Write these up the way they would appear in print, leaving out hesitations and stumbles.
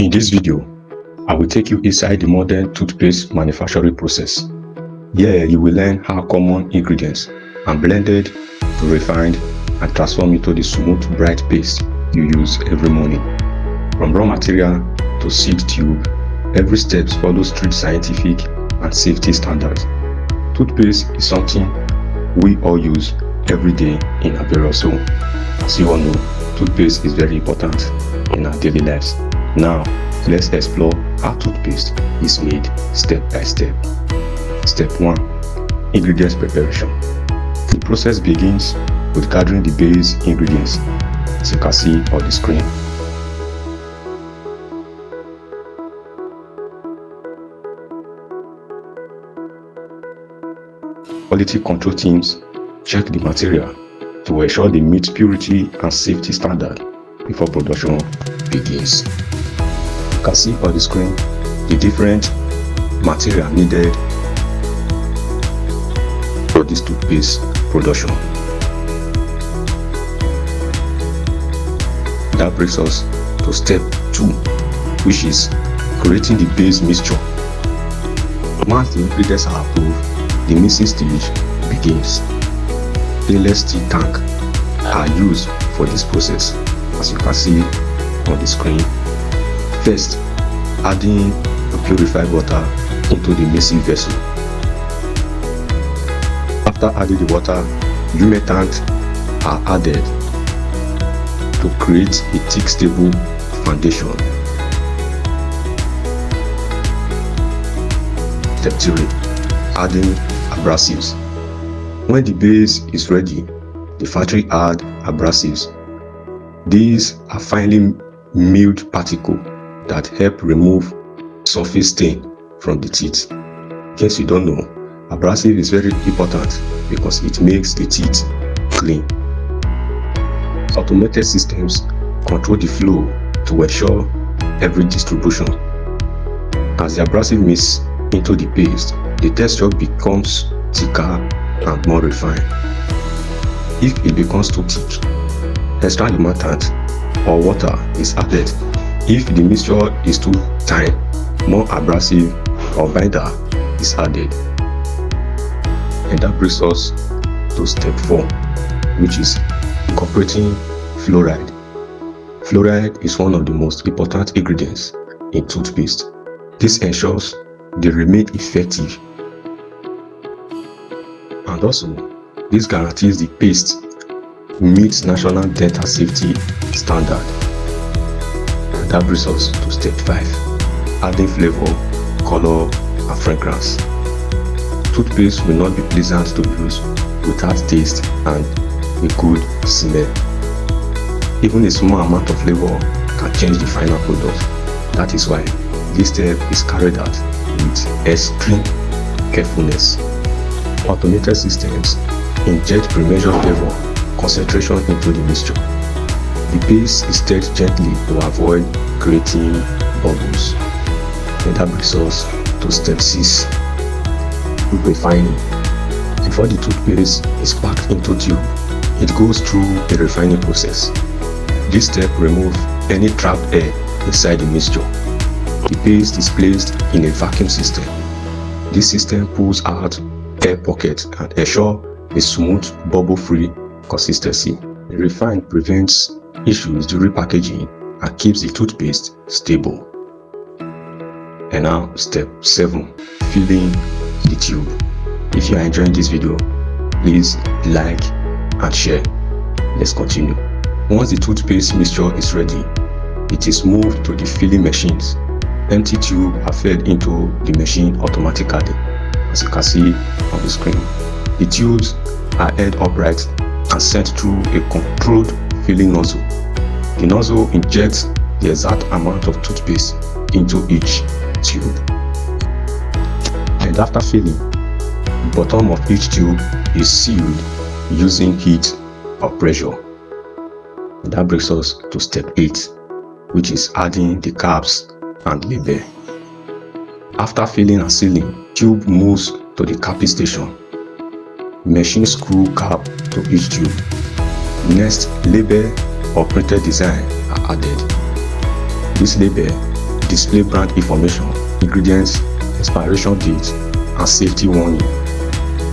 In this video, I will take you inside the modern toothpaste manufacturing process. Here you will learn how common ingredients are blended to refined and transform into the smooth, bright paste you use every morning. From raw material to seed tube, every step follows strict scientific and safety standards. Toothpaste is something we all use every day in our various homes. As you all know, toothpaste is very important in our daily lives. Now, let's explore how toothpaste is made step by step. Step 1. Ingredients preparation. The process begins with gathering the base ingredients, as you can see on the screen. Quality control teams check the material to ensure they meet purity and safety standard before production begins. You can see on the screen the different material needed for this toothpaste production. That brings us to step 2, which is creating the base mixture. Once the ingredients are approved, the mixing stage begins. Stainless steel tank are used for this process, as you can see on the screen. First, adding the purified water into the mixing vessel. After adding the water, humectants are added to create a thick, stable foundation. Step 3. Adding abrasives. When the base is ready, the factory add abrasives. These are finely milled particles that help remove surface stain from the teeth. In case you don't know, abrasive is very important because it makes the teeth clean. Automated systems control the flow to ensure every distribution. As the abrasive mix into the paste, the texture becomes thicker and more refined. If it becomes too thick, extra humectant or water is added. If the mixture is too thin, more abrasive or binder is added. And that brings us to step 4, which is incorporating fluoride. Fluoride is one of the most important ingredients in toothpaste. This ensures they remain effective, and also this guarantees the paste meets national dental safety standard. And that brings us to step 5, adding flavor, color and fragrance. Toothpaste will not be pleasant to use without taste and a good smell. Even a small amount of flavor can change the final product. That is why this step is carried out with extreme carefulness. Automated systems inject pre-measured flavor concentration into the mixture. The paste is stirred gently to avoid creating bubbles. And that brings us to step 6, refining. Before the toothpaste is packed into tube, it goes through a refining process. This step removes any trapped air inside the mixture. The paste is placed in a vacuum system. This system pulls out air pockets and ensures a smooth, bubble-free consistency. The refine prevents issues during packaging and keeps the toothpaste stable. And now step 7, filling the tube. If you are enjoying this video, please like and share. Let's continue. Once the toothpaste mixture is ready, it is moved to the filling machines. Empty tubes are fed into the machine automatically, as you can see on the screen. The tubes are held upright and sent through a controlled filling nozzle. The nozzle injects the exact amount of toothpaste into each tube. And after filling, the bottom of each tube is sealed using heat or pressure. And that brings us to step 8, which is adding the caps and label. After filling and sealing, tube moves to the capping station. Machine screw cap to each tube. Next, label or printed design are added. This label display brand information, ingredients, expiration date, and safety warning.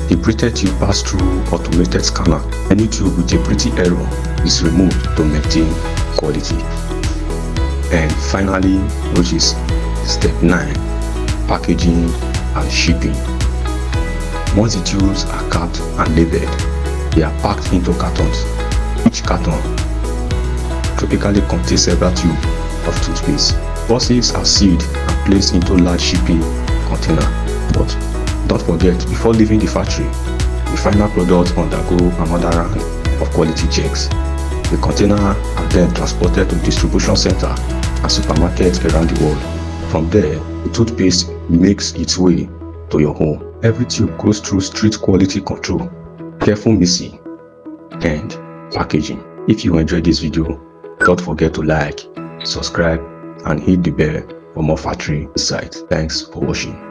The braided tube pass through automated scanner. Any tube with a pretty error is removed to maintain quality. And finally, which is step 9, packaging and shipping. Once the tubes are capped and labeled, they are packed into cartons. Each carton typically contains several tubes of toothpaste. Boxes are sealed and placed into large shipping container. But don't forget, before leaving the factory, the final product undergo another round of quality checks. The container are then transported to distribution center and supermarkets around the world. From there, the toothpaste makes its way to your home. Every tube goes through strict quality control, careful mixing, and packaging. If you enjoyed this video, don't forget to like, subscribe, and hit the bell for more factory insights. Thanks for watching.